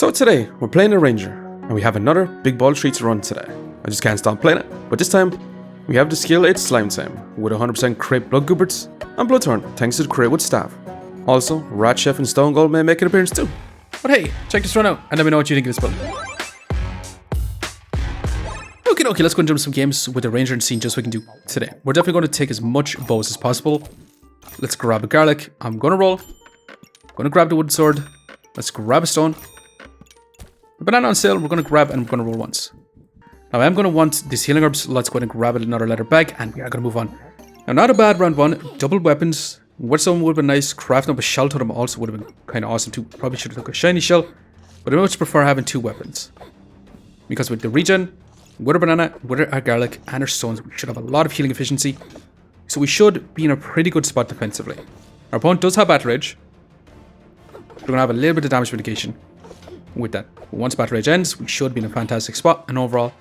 So today, we're playing a ranger, and we have another big ball treat to run today. I just can't stop playing it, but this time, we have the skill 8 slime time, with 100% crit blood gooberts, and Bloodthorne, thanks to the CRITWOOD staff. Also, Rat Chef and Stone Golem may make an appearance too. But hey, check this run out, and let me know what you think of this build. Okay, let's go and jump some games with the ranger and see just what we can do today. We're definitely going to take as much bows as possible. Let's grab a garlic. I'm going to roll. I'm going to grab the wooden sword. Let's grab a stone. The banana on sale, we're going to grab and we're going to roll once. Now, I am going to want these healing herbs. Let's go ahead and grab another leather bag, and we are going to move on. Now, not a bad round one. Double weapons. Whetstone would have been nice. Crafting up a shell totem also would have been kind of awesome too. Probably should have took a shiny shell, but I much prefer having 2 weapons. Because with the regen, with our banana, with our garlic, and our stones, we should have a lot of healing efficiency. So we should be in a pretty good spot defensively. Our opponent does have battle rage. We're going to have a little bit of damage mitigation with that. But once battle rage ends, we should be in a fantastic spot, and overall,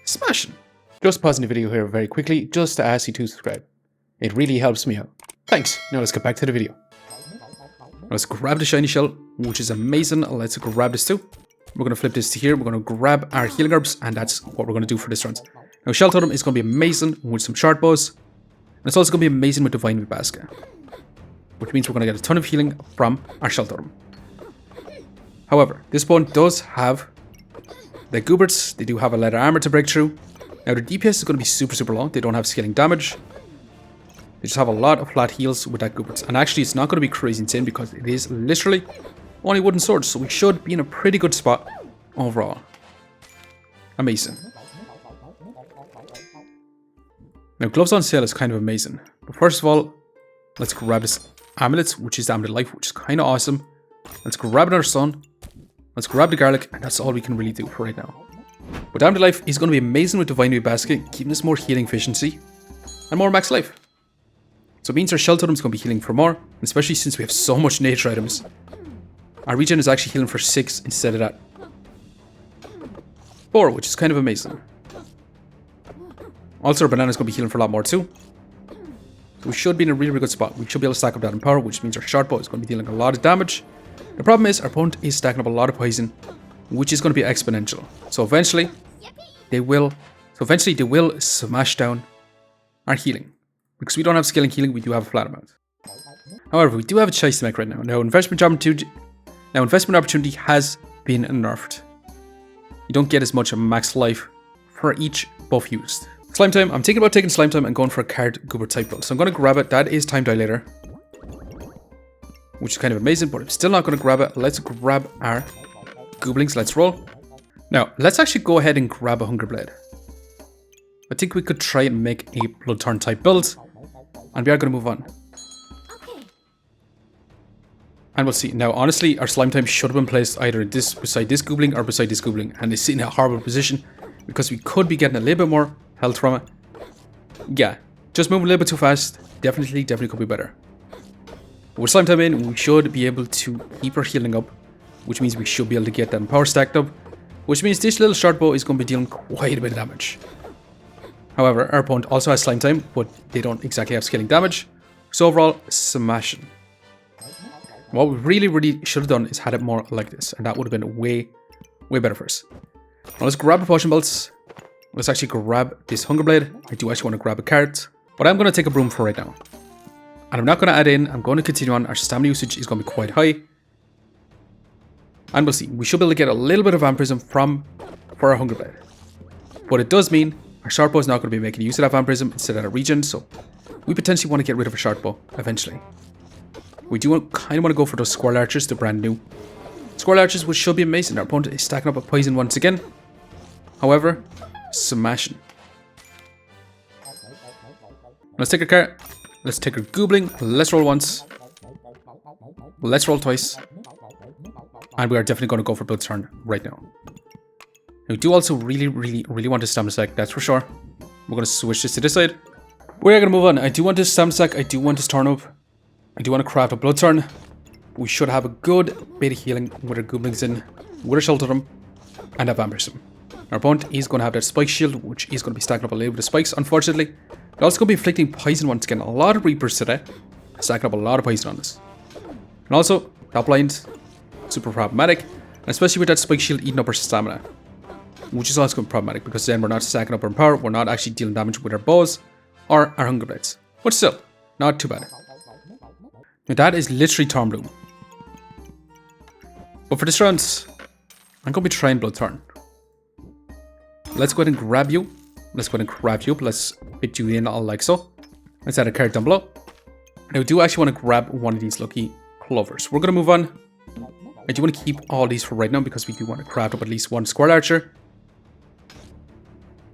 smashing. Just pausing the video here very quickly, just to ask you to subscribe. It really helps me out. Thanks. Now let's get back to the video. Let's grab the shiny shell, which is amazing. Let's grab this too. We're going to flip this to here. We're going to grab our healing herbs, and that's what we're going to do for this round. Now, shell totem is going to be amazing with some short bows. And it's also going to be amazing with divine basket, which means we're going to get a ton of healing from our shell totem. However, this opponent does have the gooberts. They do have a leather armor to break through. Now, their DPS is going to be super long. They don't have scaling damage. They just have a lot of flat heals with that gooberts. And actually, it's not going to be crazy insane because it is literally only wooden swords. So we should be in a pretty good spot overall. Amazing. Now, gloves on sale is kind of amazing. But first of all, let's grab this amulet, which is the amulet life, which is kind of awesome. Let's grab another stone. Let's grab the garlic, and that's all we can really do for right now. But amulet life is going to be amazing with divine basket, giving us more healing efficiency and more max life. So it means our shell totem is going to be healing for more, especially since we have so much nature items. Our regen is actually healing for 6 instead of that 4, which is kind of amazing. Also, our banana is going to be healing for a lot more too. So we should be in a really good spot. We should be able to stack up that in power, which means our short bow is going to be dealing a lot of damage. The problem is our opponent is stacking up a lot of poison, which is going to be exponential. So eventually, they will smash down our healing. Because we don't have scaling healing, we do have a flat amount. However, we do have a choice to make right now. Now, investment opportunity has been nerfed. You don't get as much max life for each buff used. Slime time. I'm thinking about taking slime time and going for a card goober type build. So I'm going to grab it. That is time dilator, which is kind of amazing, but I'm still not going to grab it. Let's grab our goblins. Let's roll. Now, let's actually go ahead and grab a hunger blade. I think we could try and make a Bloodthorne type build, and we are going to move on. And we'll see. Now, honestly, our slime time should have been placed either beside this goblin or beside this goblin, and it's in a horrible position because we could be getting a little bit more health from it. Yeah, just moving a little bit too fast. Definitely could be better. But with slime time in, we should be able to keep our healing up, which means we should be able to get that power stacked up, which means this little short bow is going to be dealing quite a bit of damage. However, our opponent also has slime time, but they don't exactly have scaling damage. So overall, smashing. What we really should have done is had it more like this, and that would have been way better for us. Now let's grab the potion belts. Let's actually grab this hunger blade. I do actually want to grab a cart, but I'm going to take a broom for right now. And I'm not going to add in, I'm going to continue on. Our stamina usage is going to be quite high. And we'll see. We should be able to get a little bit of vampirism for our hunger blade. But it does mean our short bow is not going to be making use of that vampirism instead of a regen, so we potentially want to get rid of a short bow eventually. We do kind of want to go for those squirrel archers, the brand new squirrel archers, which should be amazing. Our opponent is stacking up a poison once again. However, smashing. Let's take a cart. Let's take a goblin. Let's roll once. Let's roll twice. And we are definitely going to go for Bloodthorne right now. We do also really want to stamina stack, that's for sure. We're going to switch this to this side. We are going to move on. I do want this stamina stack. I do want this turnip. I do want to craft a Bloodthorne. We should have a good bit of healing with our goblins in, with our shell totem, and a vampirism. Our opponent is going to have that spike shield, which is going to be stacking up a little bit of spikes, unfortunately. They're also going to be inflicting poison once again. A lot of reapers today, stacking up a lot of poison on us. And also, top lines, super problematic. And especially with that spike shield eating up our stamina. Which is also problematic because then we're not stacking up our power, we're not actually dealing damage with our bows or our hunger blades. But still, not too bad. Now that is literally Thorn Bloom. But for this round, I'm going to be trying Bloodthorne. Let's go ahead and grab you. Let's go ahead and grab you up. Let's fit you in all like so. Let's add a card down below. Now we do actually want to grab one of these lucky clovers. We're going to move on. I do want to keep all these for right now because we do want to craft up at least one Squirrel Archer.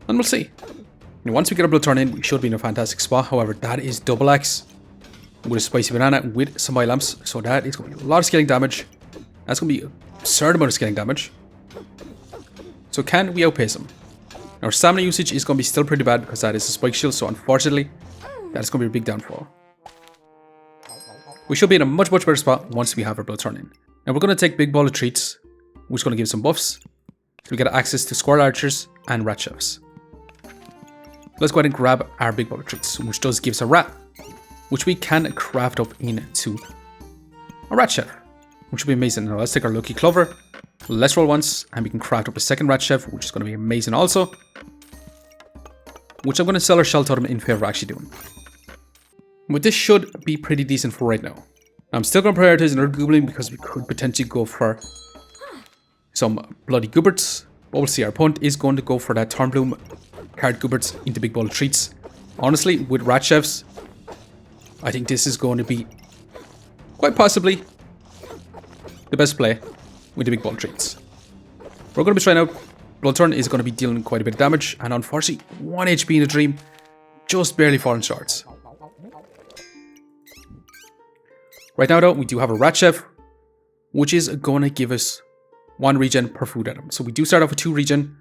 And we'll see. Now, once we get our Bloodthorne in, we should be in a fantastic spot. However, that is double axe with a spicy banana with some eye lamps. So that is going to be a lot of scaling damage. That's going to be an absurd amount of scaling damage. So can we outpace him? Our stamina usage is going to be still pretty bad because that is a spike shield. So unfortunately, that's going to be a big downfall. We should be in a much better spot once we have our Bloodthorne in. Now we're going to take Big Ball of Treats, which is going to give some buffs. So we get access to Squirrel Archers and Rat Chefs. Let's go ahead and grab our Big Ball of Treats, which does give us a rat, which we can craft up into a Rat Chef, which will be amazing. Now let's take our Lucky Clover, let's roll once, and we can craft up a second Rat Chef, which is going to be amazing also. Which I'm going to sell our Shell Totem in favor of actually doing. But this should be pretty decent for right now. I'm still going to prioritize another Goblin because we could potentially go for some Bloody Gooberts. But we'll see, our opponent is going to go for that Thorn Bloom card Gooberts into Big Ball of Treats. Honestly, with Rat Chefs, I think this is going to be quite possibly the best play with the Big Ball of Treats. We're going to be trying out. Bloodthorne is going to be dealing quite a bit of damage, and unfortunately, 1 HP in a dream, just barely falling short. Right now though, we do have a Rat Chef, which is going to give us 1 regen per food item. So we do start off with 2 regen,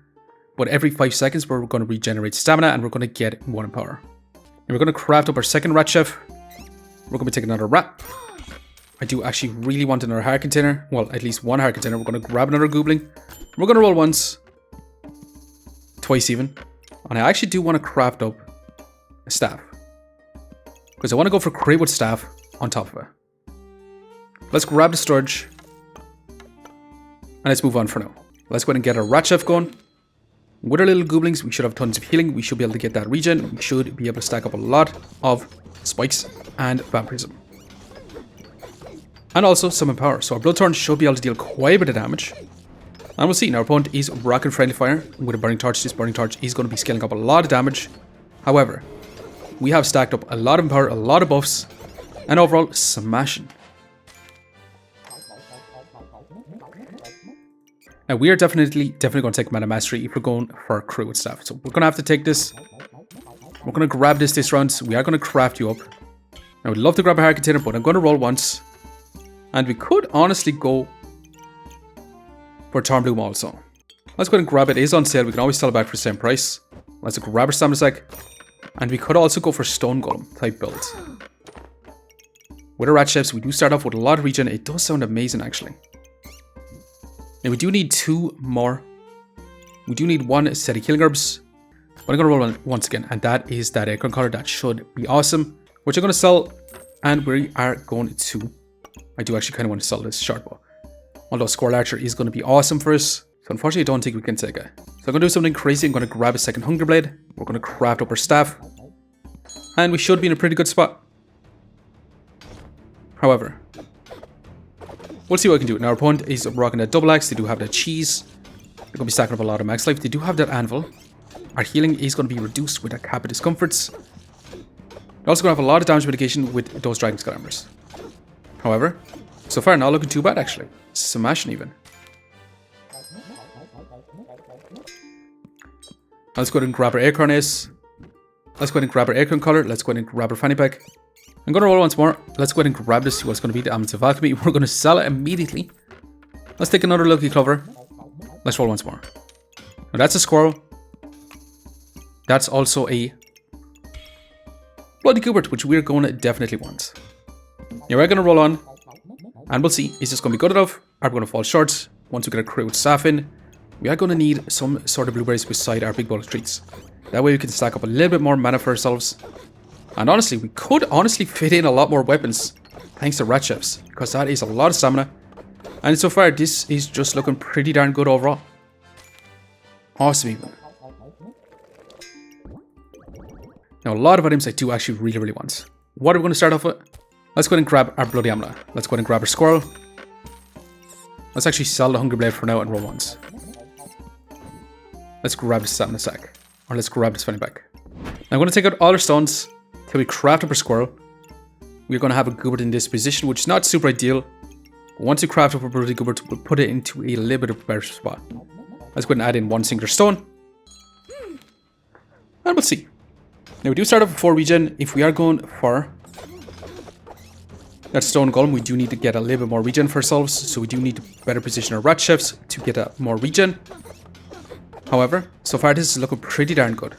but every 5 seconds we're going to regenerate stamina and we're going to get 1 in power. And we're going to craft up our second Rat Chef. We're going to be taking another rat. I do actually really want another heart container. Well, at least 1 heart container. We're going to grab another Goblin. We're going to roll once, twice even. And I actually do want to craft up a staff, because I want to go for CRITWOOD Staff on top of it. Let's grab the storage. And let's move on for now. Let's go ahead and get our Rat Chef going. With our little Goblins, we should have tons of healing. We should be able to get that regen. We should be able to stack up a lot of spikes and vampirism. And also some power. So our Bloodthorne should be able to deal quite a bit of damage. And we'll see. Now our opponent is rocking Friendly Fire with a Burning Torch. This Burning Torch is going to be scaling up a lot of damage. However, we have stacked up a lot of power, a lot of buffs, and overall smashing. Now we are definitely going to take Mana Mastery if we're going for CRITWOOD Staff. So we're going to have to take this. We're going to grab this round. So we are going to craft you up. I would love to grab a heart container, but I'm going to roll once. And we could honestly go for Thorn Bloom also. Let's go ahead and grab it. It is on sale. We can always sell it back for the same price. Let's grab our stamina sack. And we could also go for Stone Golem type build. With our Rat Chefs, we do start off with a lot of regen. It does sound amazing actually. Now we do need 2 more. We do need 1 set of Killing Herbs. But I'm going to roll once again. And that is that Acorn Collar. That should be awesome. Which I'm going to sell. And we are going to... I do actually kind of want to sell this short bow. Although Squirrel Archer is going to be awesome for us. So unfortunately I don't think we can take it. So I'm going to do something crazy. I'm going to grab a second Hunger Blade. We're going to craft up our staff. And we should be in a pretty good spot. However, we'll see what I can do. Now our opponent is rocking that double axe. They do have that cheese. They're going to be stacking up a lot of max life. They do have that anvil. Our healing is going to be reduced with that cap of discomforts. They're also going to have a lot of damage mitigation with those dragon skull armors. However, so far not looking too bad actually. Smashing even. Let's go ahead and grab our Acorn Ace. Let's go ahead and grab our Acorn Collar. Let's go ahead and grab our Fanny Pack. I'm going to roll once more. Let's go ahead and grab this. See what's going to be the Amulet of Alchemy. We're going to sell it immediately. Let's take another Lucky Clover. Let's roll once more. Now that's a squirrel. That's also a Bloody Goobert, which we're going to definitely want. Now we're going to roll on. And we'll see. Is this going to be good enough? Are we going to fall short? Once we get a CRITWOOD Staff in, we are going to need some sort of blueberries beside our Big Ball of Treats. That way we can stack up a little bit more mana for ourselves. And honestly, we could honestly fit in a lot more weapons thanks to Rat Chefs, because that is a lot of stamina. And so far, this is just looking pretty darn good overall. Awesome even. Now, a lot of items I do actually really want. What are we going to start off with? Let's go ahead and grab our bloody amulet. Let's go ahead and grab our squirrel. Let's actually sell the Hungry Blade for now and roll once. Let's grab this in a sec. Or let's grab this fanny back. Now I'm going to take out all our stones till we craft up our squirrel. We're going to have a goobert in this position, which is not super ideal. But once we craft up our bloody goobert, we'll put it into a little bit of a better spot. Let's go ahead and add in one singular stone. And we'll see. Now we do start off with 4 regen. If we are going for that stone golem, we do need to get a little bit more regen for ourselves. So we do need to better position our rat chefs to get a more regen. However, so far this is looking pretty darn good.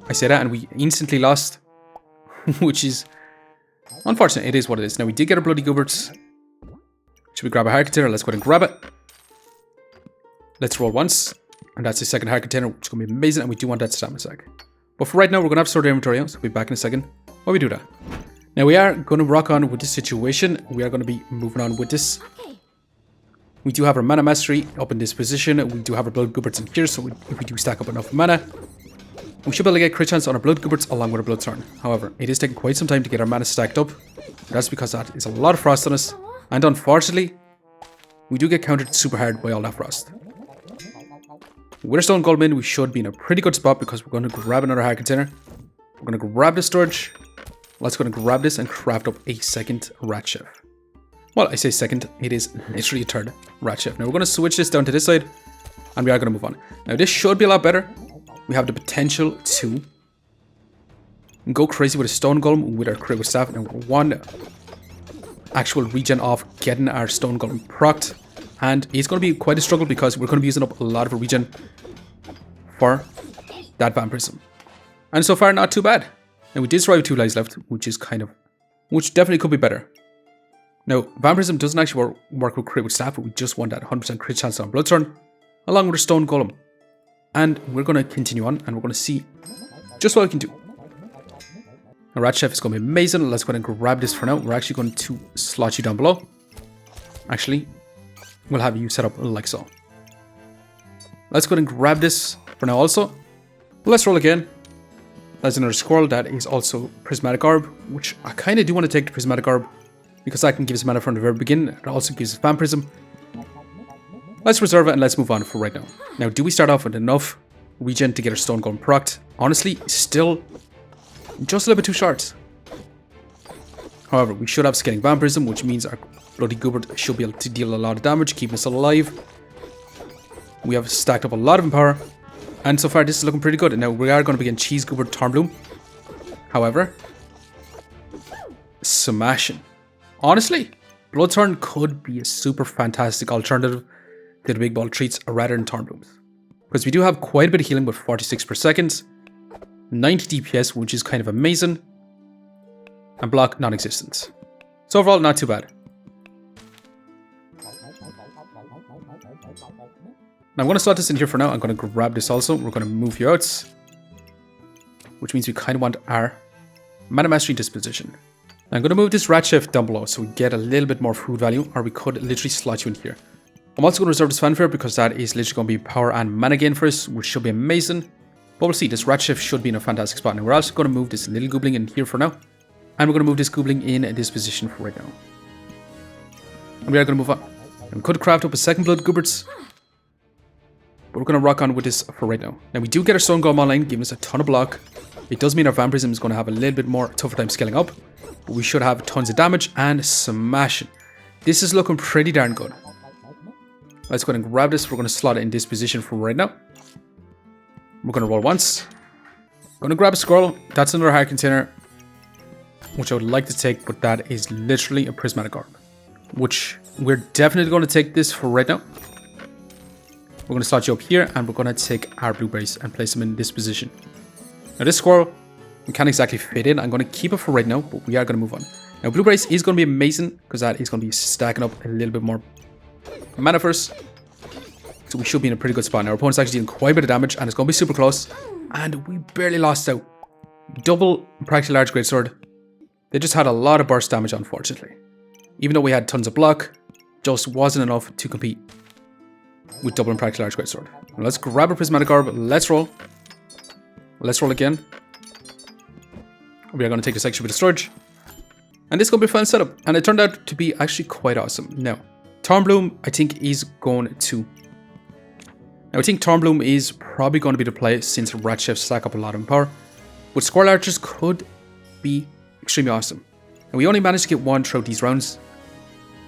I say that and we instantly lost. Which is unfortunate. It is what it is. Now we did get our bloody gooberts. Should we grab a heart container? Let's go ahead and grab it. Let's roll once. And that's the second heart container, which is going to be amazing. And we do want that stamina sack. But for right now, we're going to have to sort our inventory out. So we'll be back in a second while we do that. Now we are going to rock on with this situation. We are going to be moving on with this. We do have our mana mastery up in this position. We do have our blood gooberts in here. So if we do stack up enough mana, we should be able to get crit chance on our blood gooberts along with our Bloodthorne. However, it is taking quite some time to get our mana stacked up. That's because that is a lot of frost on us. And unfortunately, we do get countered super hard by all that frost. With our stone golem in, we should be in a pretty good spot because we're going to grab another heart container. We're going to grab the storage. Let's go and grab this and craft up a second rat chef. Well, I say second, it is literally a third rat chef. Now we're going to switch this down to this side and we are going to move on. Now this should be a lot better. We have the potential to go crazy with a stone golem with our CRITWOOD staff. Now we're one actual regen off getting our stone golem procced. And it's going to be quite a struggle because we're going to be using up a lot of regen for that vampirism. And so far, not too bad. And we did survive 2 lives left, which definitely could be better. Now, vampirism doesn't actually work with CRITWOOD staff, but we just want that 100% crit chance on Bloodthorne, along with a stone golem. And we're going to continue on, and we're going to see just what we can do. Now, rat chef is going to be amazing. Let's go ahead and grab this for now. We're actually going to slot you down below. Actually, we'll have you set up like so. Let's go ahead and grab this for now also. Let's roll again. That's another squirrel that is also prismatic orb, which I kind of do want to take the prismatic orb because that can give us mana from the very beginning. It also gives us vampirism. Let's reserve it and let's move on for right now. Now, do we start off with enough regen to get our stone golem procced? Honestly, still just a little bit too short. However, we should have scaling vampirism, which means our bloody goobert should be able to deal a lot of damage, keeping us alive. We have stacked up a lot of empower, and so far this is looking pretty good. And now we are going to begin cheese goobert Thornbloom. However, smashing. Honestly, Bloodthorne could be a super fantastic alternative to the big ball treats rather than Thornblooms, because we do have quite a bit of healing with 46 per second, 90 DPS, which is kind of amazing, and block non-existent. So overall, not too bad. Now I'm going to slot this in here for now. I'm going to grab this also. We're going to move you out, which means we kind of want our mana mastery disposition. I'm going to move this rat chef down below so we get a little bit more food value, or we could literally slot you in here. I'm also going to reserve this fanfare because that is literally going to be power and mana gain for us, which should be amazing. But we'll see. This rat chef should be in a fantastic spot. Now we're also going to move this little goobling in here for now. And we're going to move this goobling in this position for right now. And we are going to move on. And we could craft up a second blood gooberts, but we're going to rock on with this for right now. Now we do get our stone golem online, giving us a ton of block. It does mean our vampirism is going to have a little bit more tougher time scaling up, but we should have tons of damage and smashing. This is looking pretty darn good. Let's go ahead and grab this. We're going to slot it in this position for right now. We're going to roll once. Going to grab a squirrel. That's another heart container, which I would like to take, but that is literally a prismatic orb, which we're definitely going to take this for right now. We're going to slot you up here, and we're going to take our blueberries and place them in this position. Now this squirrel, we can't exactly fit in. I'm going to keep it for right now, but we are going to move on. Now blueberries is going to be amazing because that is going to be stacking up a little bit more mana first. So we should be in a pretty good spot. Now our opponent's actually dealing quite a bit of damage, and it's going to be super close. And we barely lost out. Double practically large greatsword. They just had a lot of burst damage, unfortunately. Even though we had tons of block, just wasn't enough to compete with doubling practical large greatsword. Let's grab a prismatic orb. Let's roll. Let's roll again. We are going to take this extra bit of storage. And this is going to be a fun setup. And it turned out to be actually quite awesome. Now, Thornbloom, I think, is going to... Now, I think Thornbloom is probably going to be the play since Rat Chefs stack up a lot of power. But Squirrel Archers could be extremely awesome. And we only managed to get one throughout these rounds.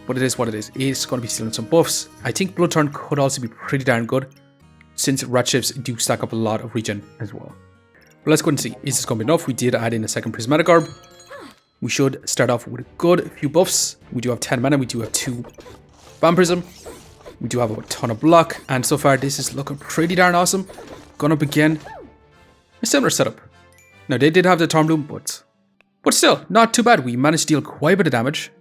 But it is what it is. It's going to be stealing some buffs. I think Bloodthorne could also be pretty darn good, since Rat Chefs do stack up a lot of regen as well. But let's go and see. Is this going to be enough? We did add in a second prismatic orb. We should start off with a good few buffs. We do have 10 mana. We do have 2 Vampirism. We do have a ton of block. And so far, this is looking pretty darn awesome. Gonna begin a similar setup. Now, they did have the Thornbloom, but still, not too bad. We managed to deal quite a bit of damage.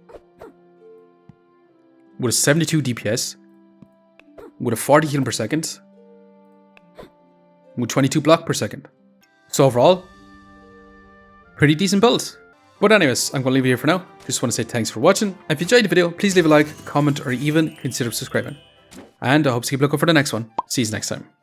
With a 72 DPS. With a 40 healing per second. With 22 block per second. So overall, pretty decent build. But anyways, I'm going to leave it here for now. Just want to say thanks for watching. If you enjoyed the video, please leave a like, comment, or even consider subscribing. And I hope to keep looking for the next one. See you next time.